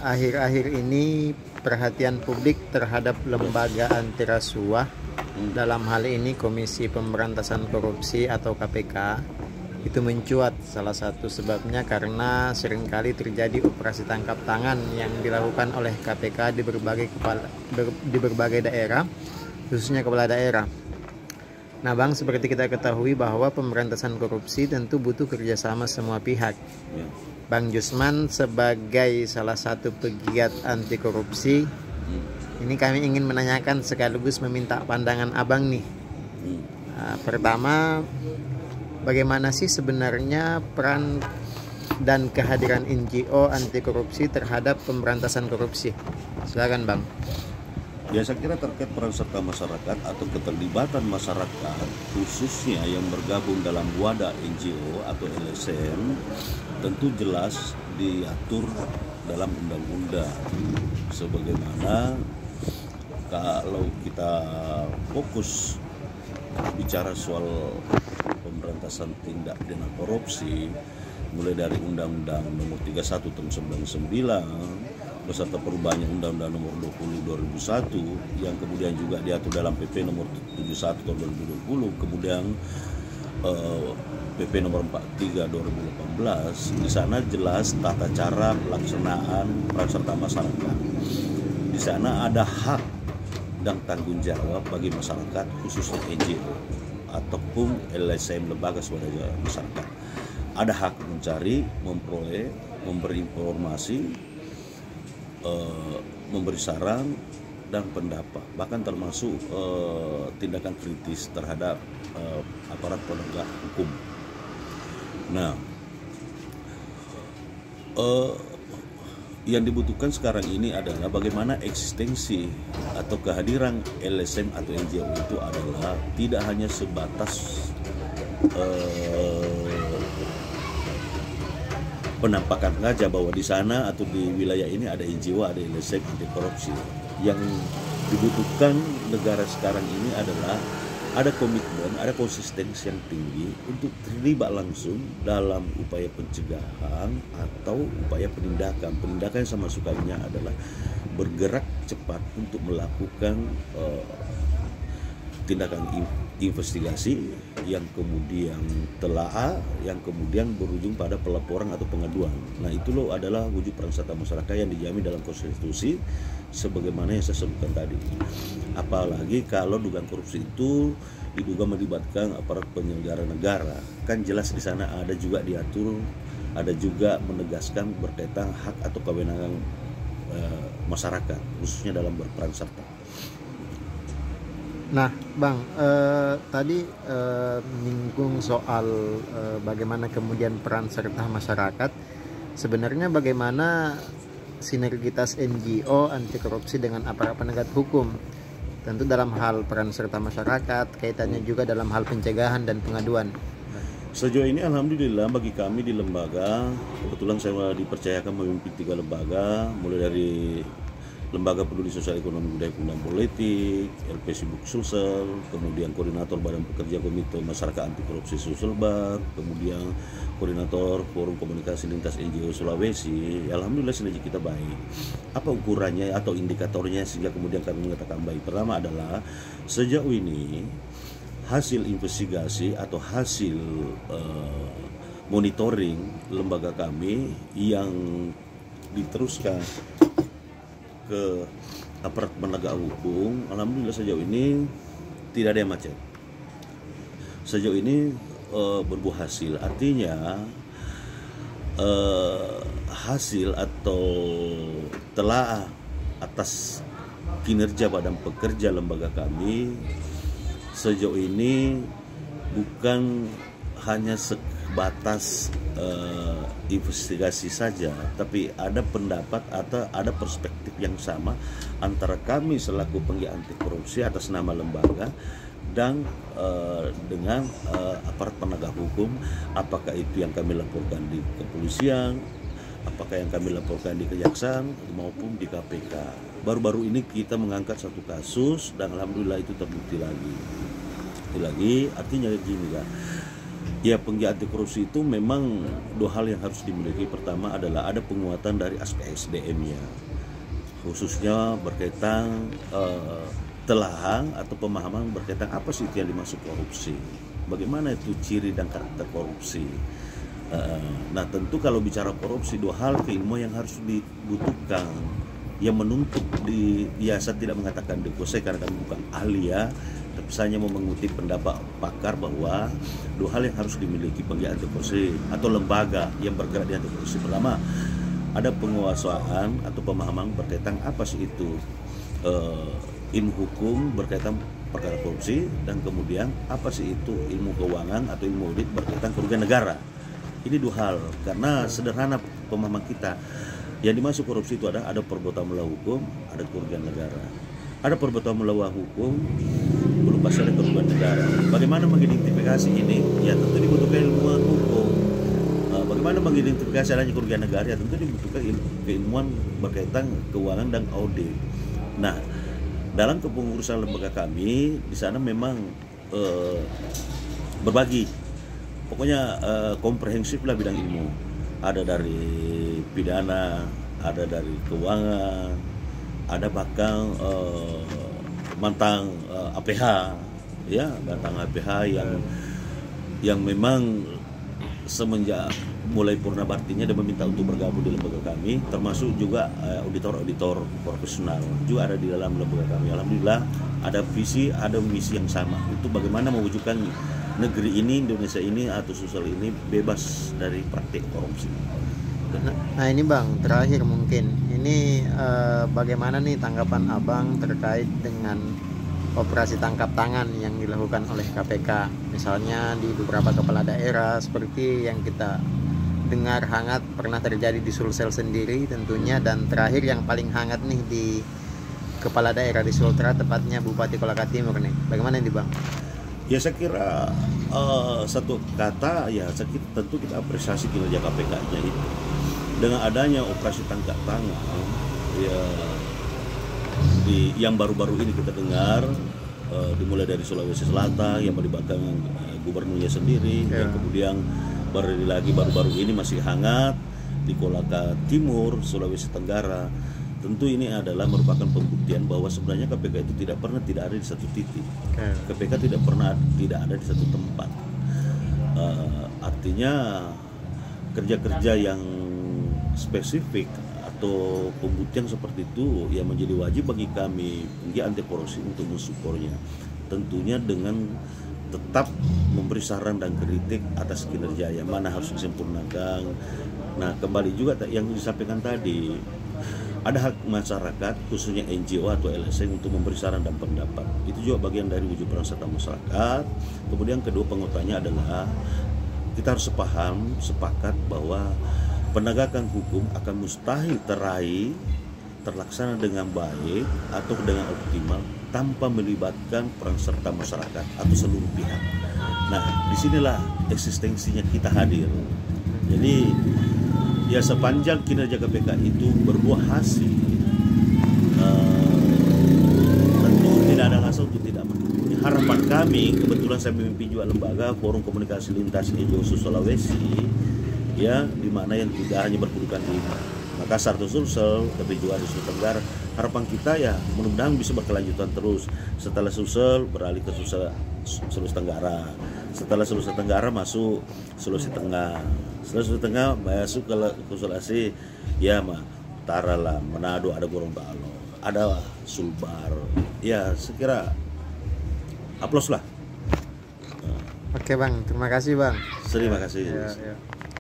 akhir-akhir ini perhatian publik terhadap lembaga anti rasuah, dalam hal ini Komisi Pemberantasan Korupsi atau KPK, itu mencuat. Salah satu sebabnya karena seringkali terjadi operasi tangkap tangan yang dilakukan oleh KPK di berbagai daerah, khususnya kepala daerah. Nah Bang, seperti kita ketahui bahwa pemberantasan korupsi tentu butuh kerjasama semua pihak. Bang Jusman sebagai salah satu pegiat anti korupsi, ini kami ingin menanyakan sekaligus meminta pandangan Abang nih. Pertama, bagaimana sih sebenarnya peran dan kehadiran NGO anti korupsi terhadap pemberantasan korupsi? Silakan Bang. Ya, saya kira terkait peran serta masyarakat atau keterlibatan masyarakat khususnya yang bergabung dalam wadah NGO atau LSM tentu jelas diatur dalam undang-undang. Sebagaimana kalau kita fokus bicara soal pemberantasan tindak pidana korupsi, mulai dari Undang-Undang Nomor 31 Tahun 99 beserta perubahannya Undang-Undang Nomor 20 2001 yang kemudian juga diatur dalam PP Nomor 71 Tahun 2020, kemudian PP Nomor 43 2018. Di sana jelas tata cara pelaksanaan peran serta masyarakat. Di sana ada hak dan tanggung jawab bagi masyarakat khususnya NGO ataupun LSM, lembaga swadaya masyarakat. Ada hak mencari, memperoleh, memberi informasi, memberi saran dan pendapat, bahkan termasuk tindakan kritis terhadap aparat penegak hukum. Nah, yang dibutuhkan sekarang ini adalah bagaimana eksistensi atau kehadiran LSM atau NGO itu adalah tidak hanya sebatas penampakan saja bahwa di sana atau di wilayah ini ada NGO, ada LSM anti korupsi. Yang dibutuhkan negara sekarang ini adalah ada komitmen, ada konsistensi yang tinggi untuk terlibat langsung dalam upaya pencegahan atau upaya penindakan. Penindakan yang sama sukanya adalah bergerak cepat untuk melakukan tindakan investigasi yang kemudian telaah, yang kemudian berujung pada pelaporan atau pengaduan. Nah, itu loh adalah wujud peran serta masyarakat yang dijamin dalam konstitusi sebagaimana yang saya sebutkan tadi. Apalagi kalau dugaan korupsi itu diduga melibatkan aparat penyelenggara negara, kan jelas di sana ada juga diatur, ada juga menegaskan berkaitan hak atau kewenangan masyarakat khususnya dalam berperan serta. Nah Bang, tadi menyinggung soal bagaimana kemudian peran serta masyarakat. Sebenarnya bagaimana sinergitas NGO anti korupsi dengan aparat penegak hukum? Tentu dalam hal peran serta masyarakat, kaitannya juga dalam hal pencegahan dan pengaduan. Sejauh ini alhamdulillah bagi kami di lembaga, kebetulan saya dipercayakan memimpin 3 lembaga, mulai dari Lembaga Peduli Sosial Ekonomi Budaya dan Politik, LP Sibuk Sulsel, kemudian Koordinator Badan Pekerja Komite Masyarakat Anti Korupsi Sulselbar, kemudian Koordinator Forum Komunikasi Lintas NGO Sulawesi. Alhamdulillah sinergi kita baik. Apa ukurannya atau indikatornya sehingga kemudian kami mengatakan baik? Pertama adalah sejauh ini hasil investigasi atau hasil monitoring lembaga kami yang diteruskan ke aparat penegak hukum, alhamdulillah sejauh ini tidak ada yang macet. Sejauh ini berbuah hasil, artinya hasil atau telaah atas kinerja badan pekerja lembaga kami sejauh ini bukan hanya sebatas investigasi saja, tapi ada pendapat atau ada perspektif yang sama antara kami selaku penggiat anti korupsi atas nama lembaga dan dengan aparat penegak hukum, apakah itu yang kami laporkan di kepolisian, apakah yang kami laporkan di kejaksaan maupun di KPK. Baru-baru ini kita mengangkat satu kasus dan alhamdulillah itu terbukti lagi. Artinya gini kan, Ya, penggiat anti korupsi itu memang dua hal yang harus dimiliki. Pertama adalah ada penguatan dari aspek SDM-nya, khususnya berkaitan telahan atau pemahaman berkaitan apa sih yang dimaksud korupsi, bagaimana itu ciri dan karakter korupsi. Nah, tentu kalau bicara korupsi, dua hal keilmuan yang harus dibutuhkan, yang menuntut ya saya tidak mengatakan dikuasai karena kami bukan ahli ya, tapi saya hanya mau mengutip pendapat pakar bahwa dua hal yang harus dimiliki penggiat anti korupsi atau lembaga yang bergerak di anti korupsi. Pertama, ada penguasaan atau pemahaman berkaitan apa sih itu ilmu hukum berkaitan perkara korupsi, dan kemudian apa sih itu ilmu keuangan atau ilmu audit berkaitan kerugian negara. Ini dua hal, karena sederhana pemahaman kita. Yang dimaksud korupsi itu ada perbuatan melawan hukum, ada kerugian negara. Ada perbuatan melawan hukum, belum pasti ada kerugian negara. Bagaimana mengidentifikasi ini? Ya tentu dibutuhkan ilmuwan hukum. Bagaimana mengidentifikasi adanya kerugian negara? Ya tentu dibutuhkan keilmuan berkaitan keuangan dan audit. Nah, dalam kepengurusan lembaga kami di sana memang berbagi, pokoknya komprehensif lah bidang ilmu. Ada dari pidana, ada dari keuangan, ada bahkan mantan APH, ya mantan APH yang memang semenjak mulai purna baktinya dia meminta untuk bergabung di lembaga kami, termasuk juga auditor-auditor profesional juga ada di dalam lembaga kami. Alhamdulillah ada visi, ada misi yang sama, itu bagaimana mewujudkan negeri ini, Indonesia ini atau sosial ini bebas dari praktik korupsi. Nah ini Bang, terakhir mungkin ini bagaimana nih tanggapan Abang terkait dengan operasi tangkap tangan yang dilakukan oleh KPK, misalnya di beberapa kepala daerah seperti yang kita dengar hangat pernah terjadi di Sulsel sendiri tentunya, dan terakhir yang paling hangat nih di kepala daerah di Sultra, tepatnya Bupati Kolaka Timur nih. Bagaimana nih Bang? Ya saya kira satu kata ya, saya kira tentu kita apresiasi kinerja KPK-nya itu. Dengan adanya operasi tangkap tangan ya, yang baru-baru ini kita dengar dimulai dari Sulawesi Selatan yang melibatkan gubernurnya sendiri, yang kemudian baru-baru ini masih hangat di Kolaka Timur, Sulawesi Tenggara. Tentu ini adalah merupakan pembuktian bahwa sebenarnya KPK itu tidak pernah tidak ada di satu titik. KPK tidak pernah tidak ada di satu tempat. Artinya kerja-kerja yang spesifik atau pembuktian seperti itu yang menjadi wajib bagi kami penggiat anti korupsi untuk mensupportnya. Tentunya dengan tetap memberi saran dan kritik atas kinerja yang mana harus disempurnakan. Nah, kembali juga yang disampaikan tadi, ada hak masyarakat khususnya NGO atau LSM untuk memberi saran dan pendapat. Itu juga bagian dari wujud peran serta masyarakat. Kemudian kedua, penguatannya adalah kita harus sepakat bahwa penegakan hukum akan mustahil terlaksana dengan baik atau dengan optimal tanpa melibatkan peran serta masyarakat atau seluruh pihak. Nah, disinilah eksistensinya kita hadir. Jadi ya sepanjang kinerja KPK itu berbuah hasil, tentu tidak ada alasan untuk tidak mendukung. Harapan kami, kebetulan saya memimpin juga lembaga Forum Komunikasi Lintas NGO Sulawesi, ya, di mana yang tidak hanya berkedudukan di Makassar atau Sulsel, tapi juga di Sulawesi Tenggara. Harapan kita ya mudah-mudahan bisa berkelanjutan terus. Setelah Sulsel beralih ke Sulawesi Tenggara, setelah Sulawesi Tenggara masuk Sulawesi Tengah, setelah Sulawesi Tengah masuk ke Sulawesi ya Utara lah, Manado, ada Gorontalo, ada Sulbar. Ya sekira aplaus lah. Oke Bang, terima kasih Bang. Terima kasih. Ya.